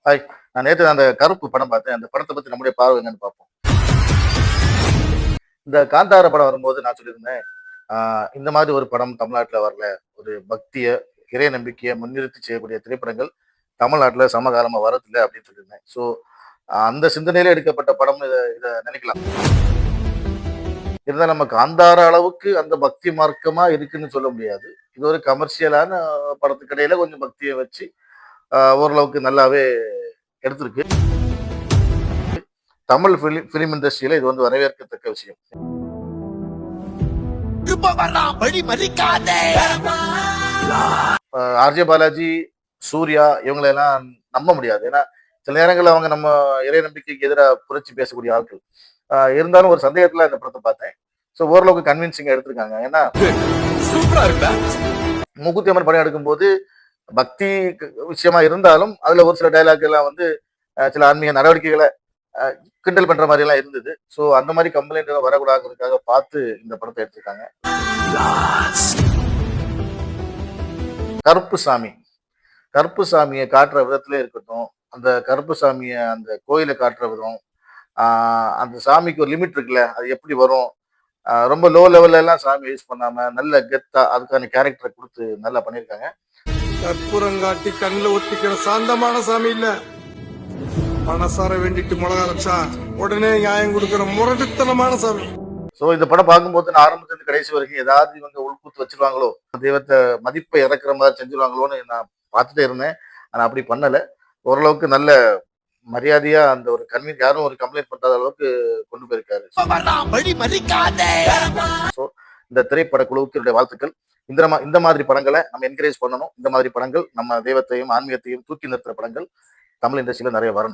Hi. நான் நேத்து அந்த கருப்பு படம் பார்த்தேன். அந்த படத்த பத்தி நம்முடைய பார்வை என்னன்னு பார்ப்போம். இந்த காந்தார படம் வரும்போது நான் சொல்லியிருந்தேன், ஆ இந்த மாதிரி ஒரு படம் தமிழ்நாட்டுல வரல. ஒரு பக்திய, இறை நம்பிக்கைய முன்னிறுத்தி செய்யக்கூடிய திரைப்படங்கள் தமிழ்நாட்டுல சமகாலமா வரதில்ல அப்படின்னு சொல்லியிருந்தேன். ஸோ அந்த சிந்தனையில எடுக்கப்பட்ட படம்னு இத இத நினைக்கலாம். இருந்தாலும் நம்ம காந்தார அளவுக்கு அந்த பக்தி மார்க்கமா இருக்குன்னு சொல்ல முடியாது. இது ஒரு கமர்ஷியலான படத்துக்கு இடையில கொஞ்சம் பக்திய வச்சு, ஓரளவுக்கு நல்லாவே எடுத்திருக்கு. தமிழ் ஃபிலிம் இண்டஸ்ட்ரியில இது வந்து வரவேற்கத்தக்க விஷயம். ஆர்ஜே பாலாஜி, சூர்யா இவங்களெல்லாம் நம்ப முடியாது. ஏன்னா, சில நேரங்கள்ல அவங்க நம்ம இறை நம்பிக்கைக்கு எதிரா புரட்சி பேசக்கூடிய ஆட்கள். இருந்தாலும் ஒரு சந்தேகத்துல இந்த படத்த பார்த்தேன். ஸோ ஓரளவுக்கு கன்வின்சிங்கா எடுத்திருக்காங்க. ஏன்னா, சூப்பரா இருக்கா? மூக்குத்தி அம்மன் படம் எடுக்கும்போது பக்தி விஷயமா இருந்தாலும், அதுல ஒரு சில டயலாக் எல்லாம் வந்து சில ஆன்மீக நடவடிக்கைகள அ கிண்டல் பண்ற மாரியெல்லாம் இருந்தது. ஸோ அந்த மாரி கம்ப்ளைண்ட் எல்லாம் வரக்கூடாதுங்கிறதுக்காக பார்த்து இந்த படத்த எடுத்திருக்காங்க. கருப்புசாமி. கருப்புசாமிய காட்டுற விதத்திலே இருக்கட்டும், அந்த கருப்புசாமிய அந்த கோயில காட்டுற விதம், ஆ அந்த சாமிக்கு ஒரு லிமிட் இருக்குல்ல, அது எப்படி வரும்? ரொம்ப லோ லெவல்ல எல்லாம் சாமிய யூஸ் பண்ணாம, நல்ல கெத்தா அதுக்கான கேரக்டர குடுத்து நல்லா பண்ணியிருக்காங்க. கற்பூரங்காட்டி கண்ணுல ஒத்திக்கிற சாந்தமான சாமி இல்ல. மனசார வேண்டிட்டு மிளகா அரைச்சா உடனே நியாயம் கொடுக்கிற முரட்டுத்தனமான சாமி. ஸோ இந்த படம் பார்க்கும்போது நான் ஆரம்பத்துலருந்து கடைசி வரைக்கும் ஏதாவது இவங்க உள்குத்து வச்சுருவாங்களோ, தெய்வத்த மதிப்ப இறக்குற மாரி செஞ்சுருவாங்களோன்னு நான் பார்த்துட்டே இருந்தேன். ஆனா அப்படி பண்ணல. ஓரளவுக்கு நல்ல மரியாதையா அந்த ஒரு யாரும் ஒரு கம்ப்ளைண்ட் பண்ணாத அளவுக்கு கொண்டு போயிருக்காரு. ஸோ இந்த திரைப்பட குழுவுக்கு என்னுடைய வாழ்த்துக்கள். இந்த மாதிரி படங்கள நம்ம என்கரேஜ் பண்ணணும். இந்த மாதிரி படங்கள் நம்ம தெய்வத்தையும், ஆன்மீகத்தையும் தூக்கி நிறுத்துற படங்கள் தமிழ் இண்டஸ்ட்ரியில நெறைய வரணும்.